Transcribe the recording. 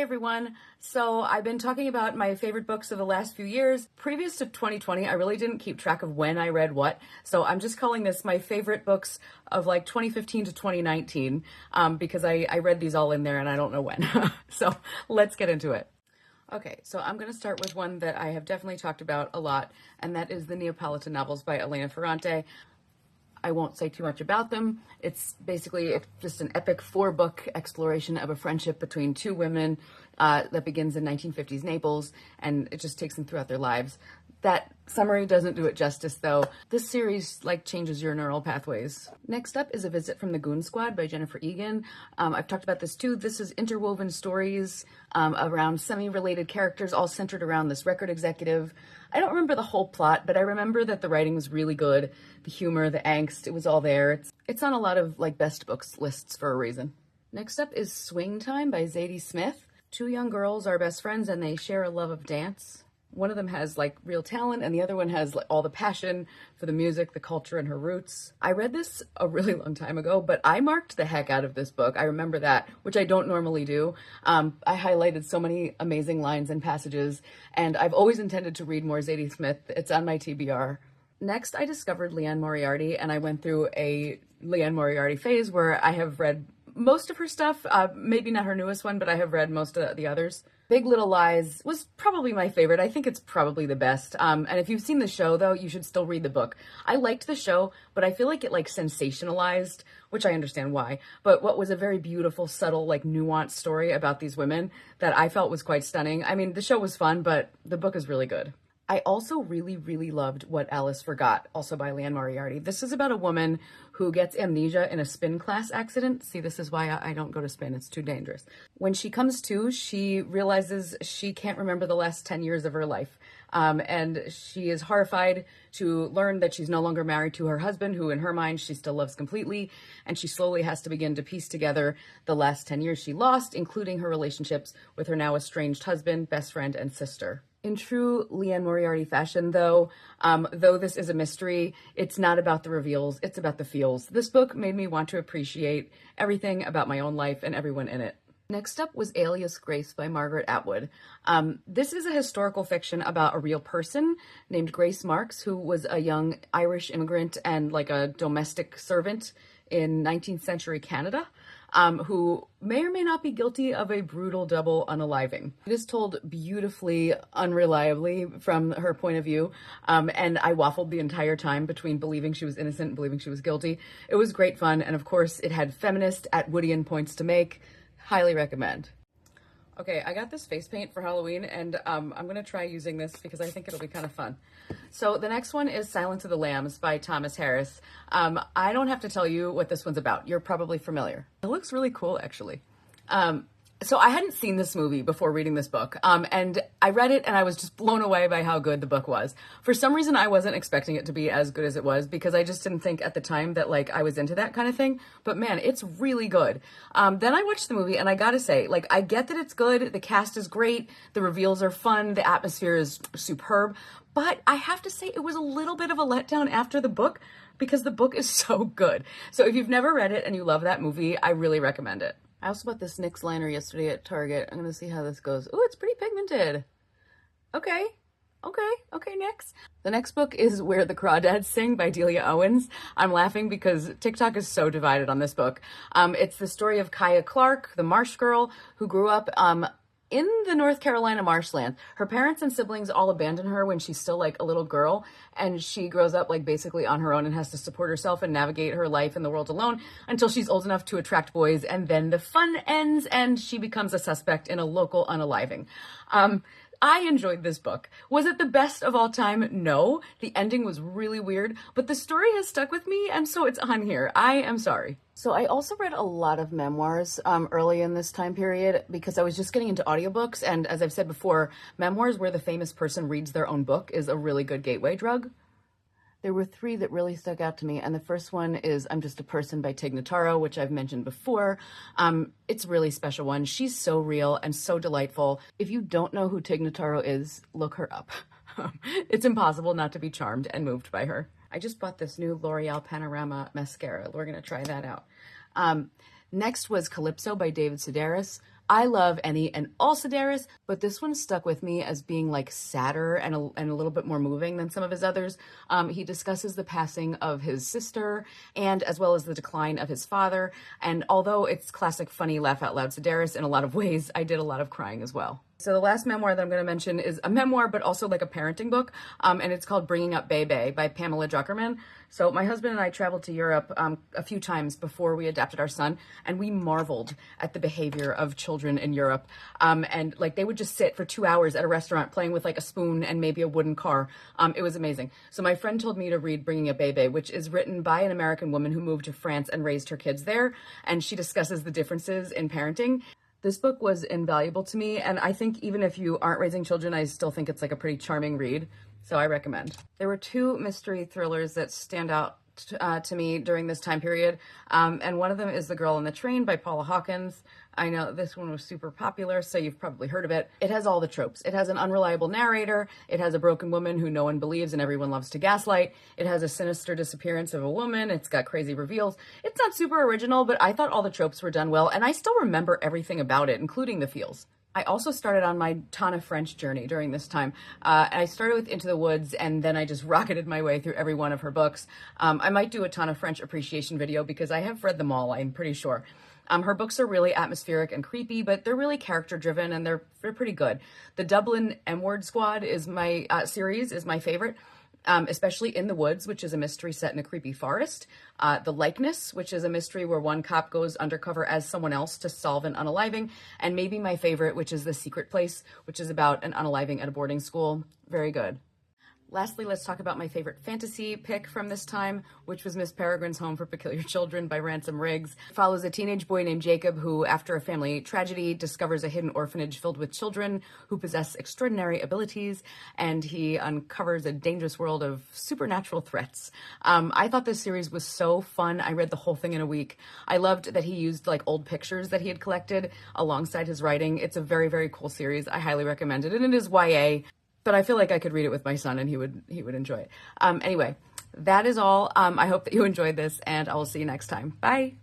everyone. So I've been talking about my favorite books of the last few years. Previous to 2020, I really didn't keep track of when I read what. So I'm just calling this my favorite books of like 2015 to 2019 because I read these all in there and I don't know when. So let's get into it. Okay, so I'm going to start with one that I have definitely talked about a lot, and that is the Neapolitan novels by Elena Ferrante. I won't say too much about them. It's basically just an epic 4-book exploration of a friendship between two women that begins in 1950s Naples, and it just takes them throughout their lives. That summary doesn't do it justice, though. This series, changes your neural pathways. Next up is A Visit from the Goon Squad by Jennifer Egan. I've talked about this too. This is interwoven stories around semi-related characters, all centered around this record executive. I don't remember the whole plot, but I remember that the writing was really good. The humor, the angst, it was all there. It's on a lot of best books lists for a reason. Next up is Swing Time by Zadie Smith. Two young girls are best friends and they share a love of dance. One of them has real talent and the other one has all the passion for the music, the culture, and her roots. I read this a really long time ago, but I marked the heck out of this book. I remember that, which I don't normally do. I highlighted so many amazing lines and passages, and I've always intended to read more Zadie Smith. It's on my TBR. Next, I discovered Liane Moriarty, and I went through a Liane Moriarty phase where I have read most of her stuff, maybe not her newest one, but I have read most of the others. Big Little Lies was probably my favorite. I think it's probably the best. And if you've seen the show, though, you should still read the book. I liked the show, but I feel like it sensationalized, which I understand why. But what was a very beautiful, subtle, nuanced story about these women that I felt was quite stunning. I mean, the show was fun, but the book is really good. I also really, really loved What Alice Forgot, also by Liane Moriarty. This is about a woman who gets amnesia in a spin class accident. See, this is why I don't go to spin. It's too dangerous. When she comes to, she realizes she can't remember the last 10 years of her life. And she is horrified to learn that she's no longer married to her husband, who in her mind she still loves completely. And she slowly has to begin to piece together the last 10 years she lost, including her relationships with her now estranged husband, best friend, and sister. In true Liane Moriarty fashion, though this is a mystery, it's not about the reveals, it's about the feels. This book made me want to appreciate everything about my own life and everyone in it. Next up was Alias Grace by Margaret Atwood. This is a historical fiction about a real person named Grace Marks, who was a young Irish immigrant and a domestic servant in 19th century Canada. Who may or may not be guilty of a brutal double unaliving. It is told beautifully, unreliably from her point of view, and I waffled the entire time between believing she was innocent and believing she was guilty. It was great fun, and of course it had feminist Atwoodian points to make. Highly recommend. Okay, I got this face paint for Halloween, and I'm going to try using this because I think it'll be kind of fun. So the next one is Silence of the Lambs by Thomas Harris. I don't have to tell you what this one's about. You're probably familiar. It looks really cool, actually. So I hadn't seen this movie before reading this book, and I read it and I was just blown away by how good the book was. For some reason, I wasn't expecting it to be as good as it was because I just didn't think at the time that I was into that kind of thing. But man, it's really good. Then I watched the movie and I gotta say, I get that it's good. The cast is great. The reveals are fun. The atmosphere is superb. But I have to say it was a little bit of a letdown after the book because the book is so good. So if you've never read it and you love that movie, I really recommend it. I also bought this NYX liner yesterday at Target. I'm going to see how this goes. Ooh, it's pretty pigmented. Okay, NYX. The next book is Where the Crawdads Sing by Delia Owens. I'm laughing because TikTok is so divided on this book. It's the story of Kaya Clark, the marsh girl who grew up in the North Carolina marshland. Her parents and siblings all abandon her when she's still a little girl, and she grows up basically on her own and has to support herself and navigate her life in the world alone until she's old enough to attract boys, and then the fun ends and she becomes a suspect in a local unaliving. I enjoyed this book. Was it the best of all time? No. The ending was really weird, but the story has stuck with me, and so it's on here. I am sorry. So I also read a lot of memoirs early in this time period because I was just getting into audiobooks, and as I've said before, memoirs where the famous person reads their own book is a really good gateway drug. There were 3 that really stuck out to me, and the first one is I'm Just a Person by Tig Notaro, which I've mentioned before. It's a really special one. She's so real and so delightful. If you don't know who Tig Notaro is, look her up. It's impossible not to be charmed and moved by her. I just bought this new L'Oreal Panorama mascara. We're going to try that out. Next was Calypso by David Sedaris. I love Any and all Sedaris, but this one stuck with me as being like sadder and a little bit more moving than some of his others. He discusses the passing of his sister and as well as the decline of his father. And although it's classic funny laugh out loud Sedaris in a lot of ways, I did a lot of crying as well. So the last memoir that I'm going to mention is a memoir, but also like a parenting book, and it's called Bringing Up Bebe by Pamela Druckerman. So my husband and I traveled to Europe a few times before we adopted our son, and we marveled at the behavior of children in Europe. And like they would just sit for 2 hours at a restaurant playing with like a spoon and maybe a wooden car. It was amazing. So my friend told me to read Bringing Up Bebe, which is written by an American woman who moved to France and raised her kids there, and she discusses the differences in parenting. This book was invaluable to me, and I think even if you aren't raising children, I still think it's like a pretty charming read, so I recommend. There were two mystery thrillers that stand out to me during this time period, and one of them is The Girl on the Train by Paula Hawkins. I know this one was super popular, so you've probably heard of it. It has all the tropes. It has an unreliable narrator. It has a broken woman who no one believes and everyone loves to gaslight. It has a sinister disappearance of a woman. It's got crazy reveals. It's not super original, but I thought all the tropes were done well, and I still remember everything about it, including the feels. I also started on my Tana French journey during this time. I started with Into the Woods, and then I just rocketed my way through every one of her books. I might do a Tana French appreciation video because I have read them all, I'm pretty sure. Her books are really atmospheric and creepy, but they're really character-driven, and they're pretty good. The Dublin M-Word Squad is my series is my favorite. Especially In the Woods, which is a mystery set in a creepy forest. The Likeness, which is a mystery where one cop goes undercover as someone else to solve an unaliving. And maybe my favorite, which is The Secret Place, which is about an unaliving at a boarding school. Very good. Lastly, let's talk about my favorite fantasy pick from this time, which was Miss Peregrine's Home for Peculiar Children by Ransom Riggs. It follows a teenage boy named Jacob who, after a family tragedy, discovers a hidden orphanage filled with children who possess extraordinary abilities, and he uncovers a dangerous world of supernatural threats. I thought this series was so fun. I read the whole thing in a week. I loved that he used like old pictures that he had collected alongside his writing. It's a very, very cool series. I highly recommend it, and it is YA. But I feel like I could read it with my son and he would enjoy it. Anyway, that is all. I hope that you enjoyed this, and I will see you next time. Bye.